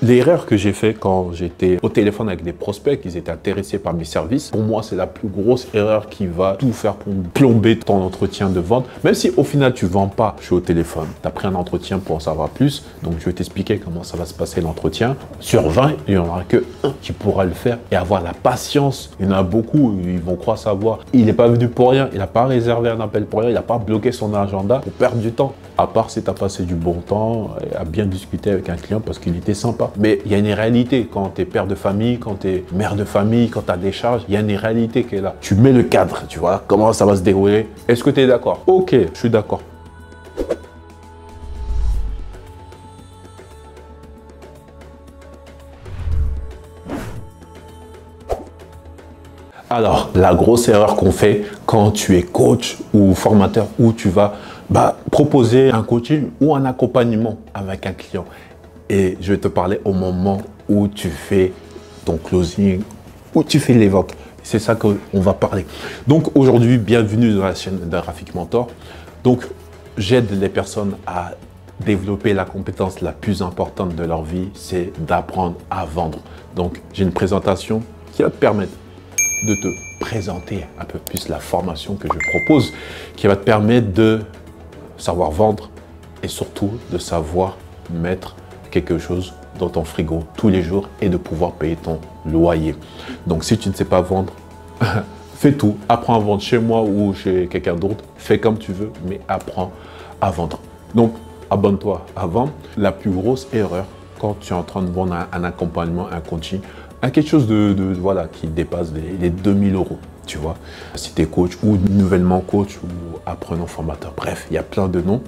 L'erreur que j'ai fait quand j'étais au téléphone avec des prospects, qui étaient intéressés par mes services, pour moi, c'est la plus grosse erreur qui va tout faire pour plomber ton entretien de vente. Même si au final, tu ne vends pas, je suis au téléphone. Tu as pris un entretien pour en savoir plus. Donc, je vais t'expliquer comment ça va se passer l'entretien. Sur 20, il n'y en aura que un qui pourra le faire et avoir la patience. Il y en a beaucoup, ils vont croire savoir. Il n'est pas venu pour rien. Il n'a pas réservé un appel pour rien. Il n'a pas bloqué son agenda pour perdre du temps. À part si tu as passé du bon temps et à bien discuter avec un client parce qu'il était sympa. Mais il y a une réalité quand tu es père de famille, quand tu es mère de famille, quand tu as des charges, il y a une réalité qui est là. Tu mets le cadre, tu vois, comment ça va se dérouler. Est-ce que tu es d'accord? Ok, je suis d'accord. Alors, la grosse erreur qu'on fait quand tu es coach ou formateur, où tu vas proposer un coaching ou un accompagnement avec un client. Et je vais te parler au moment où tu fais ton closing, où tu fais les ventes. C'est ça qu'on va parler. Donc aujourd'hui, bienvenue dans la chaîne de Rafik Mentor. Donc, j'aide les personnes à développer la compétence la plus importante de leur vie, c'est d'apprendre à vendre. Donc, j'ai une présentation qui va te permettre de te présenter un peu plus la formation que je propose, qui va te permettre de savoir vendre et surtout de savoir mettre quelque chose dans ton frigo tous les jours et de pouvoir payer ton loyer. Donc, si tu ne sais pas vendre, fais tout. Apprends à vendre chez moi ou chez quelqu'un d'autre. Fais comme tu veux, mais apprends à vendre. Donc, abonne-toi à vendre. La plus grosse erreur quand tu es en train de vendre un accompagnement, un coaching, quelque chose voilà, qui dépasse les 2000 €. Tu vois, si tu es coach ou nouvellement coach ou apprenant formateur, bref, il y a plein de noms.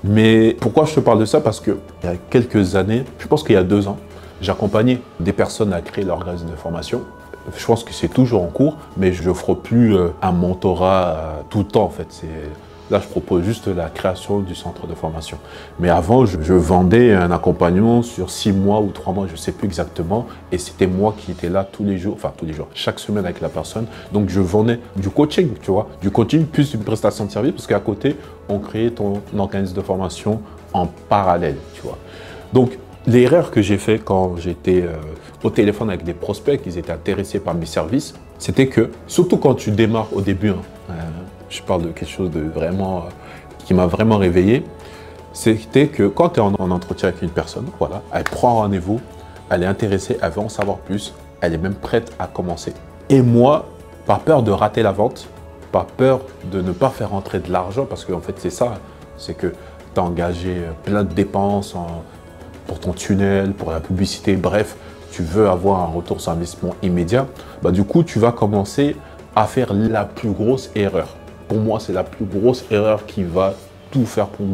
Mais pourquoi je te parle de ça? Parce qu'il y a quelques années, je pense qu'il y a 2 ans, j'accompagnais des personnes à créer leur organisme de formation. Je pense que c'est toujours en cours, mais je n'offre plus un mentorat tout le temps en fait. Là, je propose juste la création du centre de formation. Mais avant, je vendais un accompagnement sur 6 mois ou 3 mois, je ne sais plus exactement. Et c'était moi qui étais là tous les jours, enfin tous les jours, chaque semaine avec la personne. Donc, je vendais du coaching, tu vois, du coaching plus une prestation de service parce qu'à côté, on créait ton organisme de formation en parallèle, tu vois. Donc, l'erreur que j'ai fait quand j'étais au téléphone avec des prospects qui étaient intéressés par mes services, c'était que, surtout quand tu démarres au début, je parle de quelque chose de vraiment qui m'a vraiment réveillé, c'était que quand tu es en entretien avec une personne, voilà, elle prend rendez-vous, elle est intéressée, elle veut en savoir plus, elle est même prête à commencer. Et moi, par peur de rater la vente, par peur de ne pas faire rentrer de l'argent, parce qu'en fait c'est ça, c'est que tu as engagé plein de dépenses pour ton tunnel, pour la publicité, bref, tu veux avoir un retour sur investissement immédiat, du coup tu vas commencer à faire la plus grosse erreur. Pour moi, c'est la plus grosse erreur qui va tout faire pour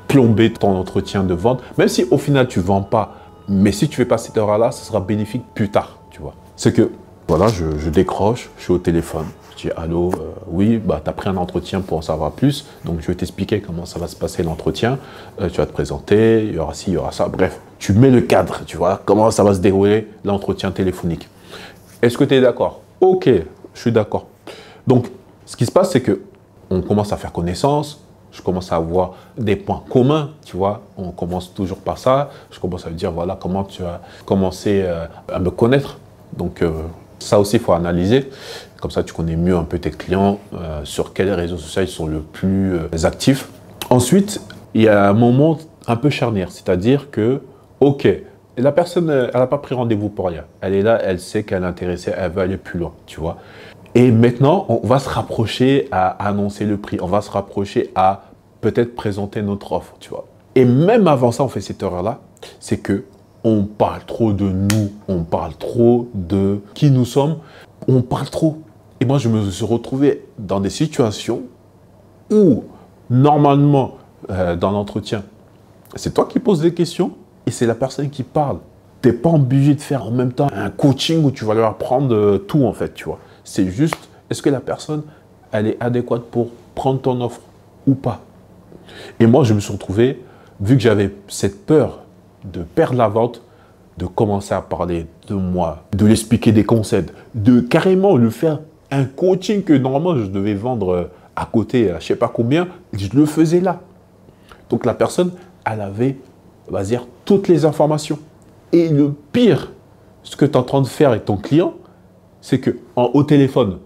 plomber ton entretien de vente. Même si au final, tu ne vends pas, mais si tu ne fais pas cette erreur-là, ce sera bénéfique plus tard, tu vois. C'est que, voilà, je décroche, je suis au téléphone. Je dis, allô, oui, tu as pris un entretien pour en savoir plus. Donc, je vais t'expliquer comment ça va se passer l'entretien. Tu vas te présenter, il y aura ci, il y aura ça. Bref, tu mets le cadre, tu vois, comment ça va se dérouler l'entretien téléphonique. Est-ce que tu es d'accord? Ok, je suis d'accord. Donc, ce qui se passe, c'est que on commence à faire connaissance, je commence à avoir des points communs, tu vois. On commence toujours par ça. Je commence à me dire, voilà, comment tu as commencé à me connaître. Donc, ça aussi, il faut analyser. Comme ça, tu connais mieux un peu tes clients, sur quels réseaux sociaux ils sont le plus actifs. Ensuite, il y a un moment un peu charnière, c'est-à-dire que, ok, la personne, elle n'a pas pris rendez-vous pour rien. Elle est là, elle sait qu'elle est intéressée, elle veut aller plus loin, tu vois. Et maintenant, on va se rapprocher à annoncer le prix. On va se rapprocher à peut-être présenter notre offre, tu vois. Et même avant ça, on fait cette erreur-là. C'est que on parle trop de nous. On parle trop de qui nous sommes. On parle trop. Et moi, je me suis retrouvé dans des situations où, normalement, dans l'entretien, c'est toi qui poses des questions et c'est la personne qui parle. Tu n'es pas obligé de faire en même temps un coaching où tu vas leur apprendre tout, en fait, tu vois. C'est juste, est-ce que la personne, elle est adéquate pour prendre ton offre ou pas? Et moi, je me suis retrouvé, vu que j'avais cette peur de perdre la vente, de commencer à parler de moi, de lui expliquer des concepts, de carrément lui faire un coaching que normalement je devais vendre à côté, à je ne sais pas combien, je le faisais là. Donc la personne, elle avait, on va dire, toutes les informations. Et le pire, ce que tu es en train de faire avec ton client, c'est qu'au téléphone,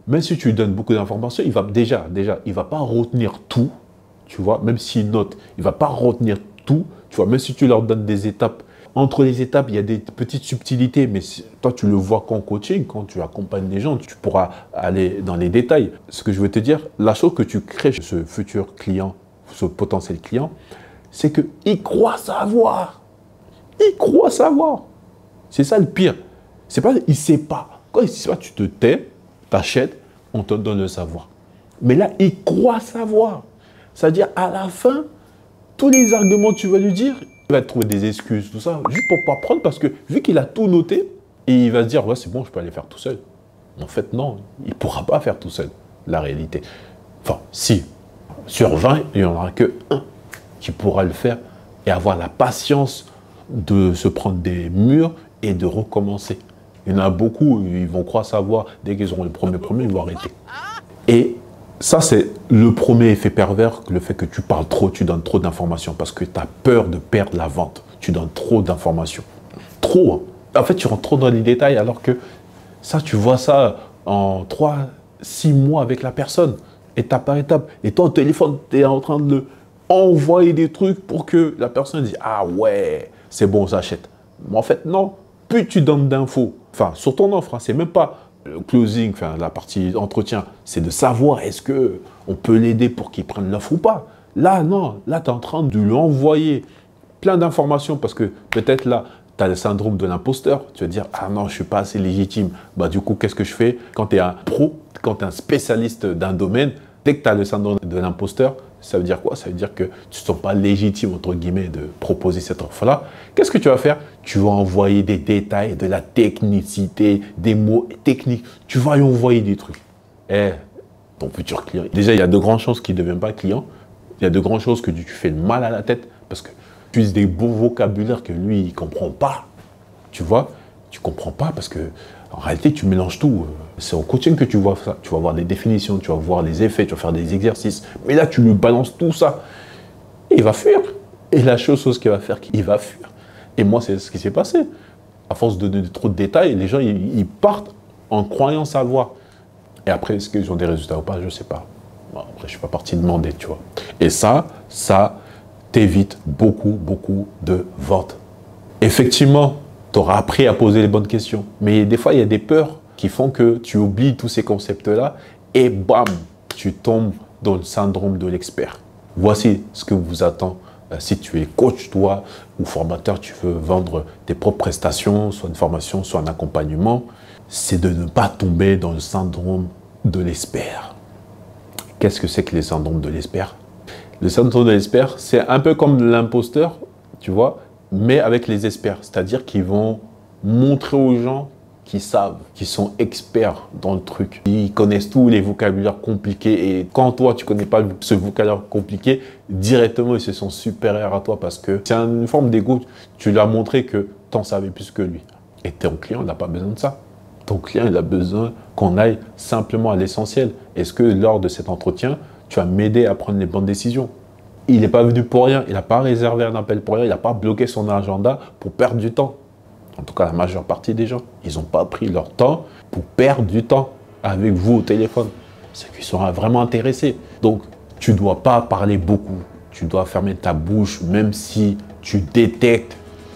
même si tu lui donnes beaucoup d'informations, il va il va pas retenir tout, tu vois, même s'il note, il va pas retenir tout, tu vois, même si tu leur donnes des étapes. Entre les étapes, il y a des petites subtilités, mais toi, tu le vois qu'en coaching, quand tu accompagnes les gens, tu pourras aller dans les détails. Ce que je veux te dire, la chose que tu crées chez ce futur client, ce potentiel client, c'est qu'il croit savoir. Il croit savoir. C'est ça le pire. C'est pas, il sait pas. Quand il sait pas, tu te tais, t'achètes, on te donne le savoir. Mais là, il croit savoir. C'est-à-dire, à la fin, tous les arguments que tu vas lui dire, il va te trouver des excuses, tout ça, juste pour pas prendre, parce que vu qu'il a tout noté, et il va se dire, ouais, c'est bon, je peux aller faire tout seul. En fait, non, il ne pourra pas faire tout seul, la réalité. Enfin, si, sur 20, il n'y en aura que un qui pourra le faire et avoir la patience de se prendre des murs et de recommencer. Il y en a beaucoup, ils vont croire savoir, dès qu'ils auront le premier, ils vont arrêter. Et ça, c'est le premier effet pervers, le fait que tu parles trop, tu donnes trop d'informations parce que tu as peur de perdre la vente. Tu donnes trop d'informations. Trop. Hein. En fait, tu rentres trop dans les détails alors que ça, tu vois ça en 3-6 mois avec la personne, étape par étape. Et toi, au téléphone, tu es en train de le envoyer des trucs pour que la personne dise « Ah ouais, c'est bon, j'achète. » Mais en fait, non. Plus tu donnes d'infos, enfin, sur ton offre, hein, c'est même pas le closing, enfin, la partie entretien, c'est de savoir est-ce qu'on peut l'aider pour qu'il prenne l'offre ou pas. Là, non. Là, tu es en train de lui envoyer plein d'informations parce que peut-être là, tu as le syndrome de l'imposteur. Tu vas dire, ah non, je ne suis pas assez légitime. Bah, du coup, qu'est-ce que je fais? Quand tu es un pro, quand tu es un spécialiste d'un domaine, dès que tu as le syndrome de l'imposteur, ça veut dire quoi? Ça veut dire que tu ne te sens pas légitime, entre guillemets, de proposer cette offre-là. Qu'est-ce que tu vas faire? Tu vas envoyer des détails, de la technicité, des mots techniques. Tu vas lui envoyer des trucs. Eh, ton futur client, déjà, il y a de grandes chances qu'il ne devienne pas client. Il y a de grandes chances que tu fais mal à la tête parce que tu utilises des beaux vocabulaires que lui, il ne comprend pas. Tu vois? Tu ne comprends pas parce que en réalité, tu mélanges tout. C'est au coaching que tu vois ça. Tu vas voir des définitions, tu vas voir les effets, tu vas faire des exercices. Mais là, tu lui balances tout ça. Et il va fuir. Et la chose qu'il va faire, il va fuir. Et moi, c'est ce qui s'est passé. À force de donner trop de détails, les gens, ils partent en croyant savoir. Et après, est-ce qu'ils ont des résultats ou pas? Je ne sais pas. Bon, après, je ne suis pas parti demander, tu vois. Et ça t'évite beaucoup de ventes. Effectivement, tu auras appris à poser les bonnes questions. Mais des fois, il y a des peurs qui font que tu oublies tous ces concepts-là et bam, tu tombes dans le syndrome de l'expert. Voici ce que vous attend si tu es coach, toi, ou formateur, tu veux vendre tes propres prestations, soit une formation, soit un accompagnement, c'est de ne pas tomber dans le syndrome de l'expert. Qu'est-ce que c'est que le syndrome de l'expert? Le syndrome de l'expert, c'est un peu comme l'imposteur, tu vois, mais avec les experts, c'est-à-dire qu'ils vont montrer aux gens qu'ils savent, qu'ils sont experts dans le truc. Ils connaissent tous les vocabulaires compliqués et quand toi, tu ne connais pas ce vocabulaire compliqué, directement, ils se sont supérieurs à toi parce que c'est une forme d'ego. Tu lui as montré que tu en savais plus que lui. Et ton client, il n'a pas besoin de ça. Ton client, il a besoin qu'on aille simplement à l'essentiel. Est-ce que lors de cet entretien, tu vas m'aider à prendre les bonnes décisions? Il n'est pas venu pour rien, il n'a pas réservé un appel pour rien, il n'a pas bloqué son agenda pour perdre du temps. En tout cas, la majeure partie des gens, ils n'ont pas pris leur temps pour perdre du temps avec vous au téléphone. C'est qu'ils sont vraiment intéressés. Donc, tu ne dois pas parler beaucoup. Tu dois fermer ta bouche, même si tu détectes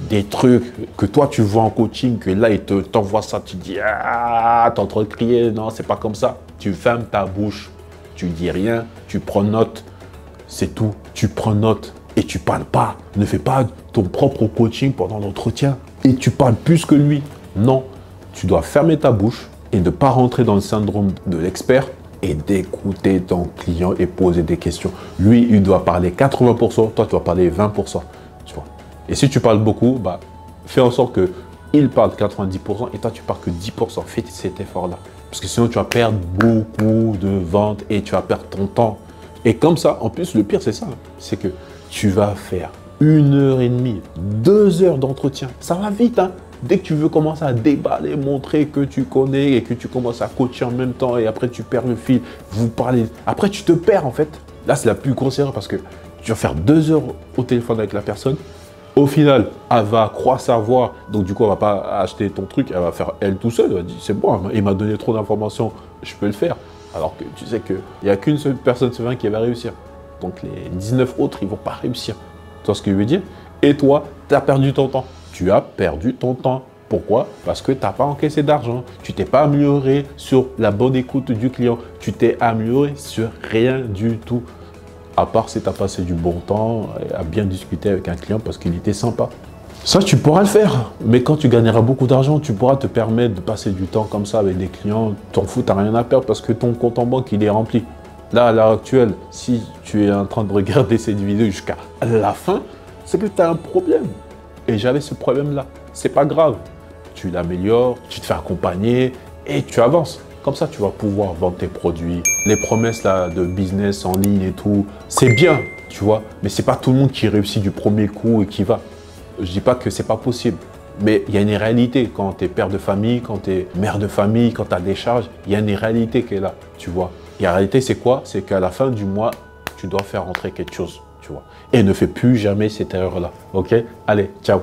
des trucs que toi, tu vois en coaching, que là, il t'envoie ça, tu dis « Ah !» Tu es en train de crier, non, c'est pas comme ça. Tu fermes ta bouche, tu dis rien, tu prends note. C'est tout. Tu prends note et tu parles pas. Ne fais pas ton propre coaching pendant l'entretien et tu parles plus que lui. Non, tu dois fermer ta bouche et ne pas rentrer dans le syndrome de l'expert et d'écouter ton client et poser des questions. Lui, il doit parler 80%, toi, tu dois parler 20%. Tu vois. Et si tu parles beaucoup, bah, fais en sorte qu'il parle 90% et toi, tu parles que 10%. Fais cet effort-là. Parce que sinon, tu vas perdre beaucoup de ventes et tu vas perdre ton temps. Et comme ça, en plus, le pire, c'est ça. C'est que tu vas faire 1h30, 2 heures d'entretien. Ça va vite, hein. Dès que tu veux commencer à déballer, montrer que tu connais et que tu commences à coacher en même temps et après tu perds le fil, vous parlez. Après, tu te perds, en fait. Là, c'est la plus grosse erreur parce que tu vas faire 2 heures au téléphone avec la personne. Au final, elle va croire savoir, donc du coup, elle va pas acheter ton truc, elle va faire elle tout seule. Elle va dire, c'est bon, il m'a donné trop d'informations, je peux le faire. Alors que tu sais qu'il n'y a qu'une seule personne sur 20 qui va réussir. Donc les 19 autres, ils vont pas réussir. Tu vois ce que je veux dire? Et toi, tu as perdu ton temps. Tu as perdu ton temps. Pourquoi? Parce que tu n'as pas encaissé d'argent. Tu t'es pas amélioré sur la bonne écoute du client. Tu t'es amélioré sur rien du tout. À part si tu as passé du bon temps à bien discuter avec un client parce qu'il était sympa. Ça, tu pourras le faire. Mais quand tu gagneras beaucoup d'argent, tu pourras te permettre de passer du temps comme ça avec des clients. T'en fous, tu n'as rien à perdre parce que ton compte en banque, il est rempli. Là, à l'heure actuelle, si tu es en train de regarder cette vidéo jusqu'à la fin, c'est que tu as un problème. Et j'avais ce problème-là. C'est pas grave. Tu l'améliores, tu te fais accompagner et tu avances. Comme ça, tu vas pouvoir vendre tes produits. Les promesses là, de business en ligne et tout, c'est bien, tu vois. Mais c'est pas tout le monde qui réussit du premier coup et qui va. Je dis pas que c'est pas possible. Mais il y a une réalité quand tu es père de famille, quand tu es mère de famille, quand tu as des charges. Il y a une réalité qui est là, tu vois. Et la réalité, c'est quoi? C'est qu'à la fin du mois, tu dois faire rentrer quelque chose, tu vois. Et ne fais plus jamais cette erreur-là, ok? Allez, ciao.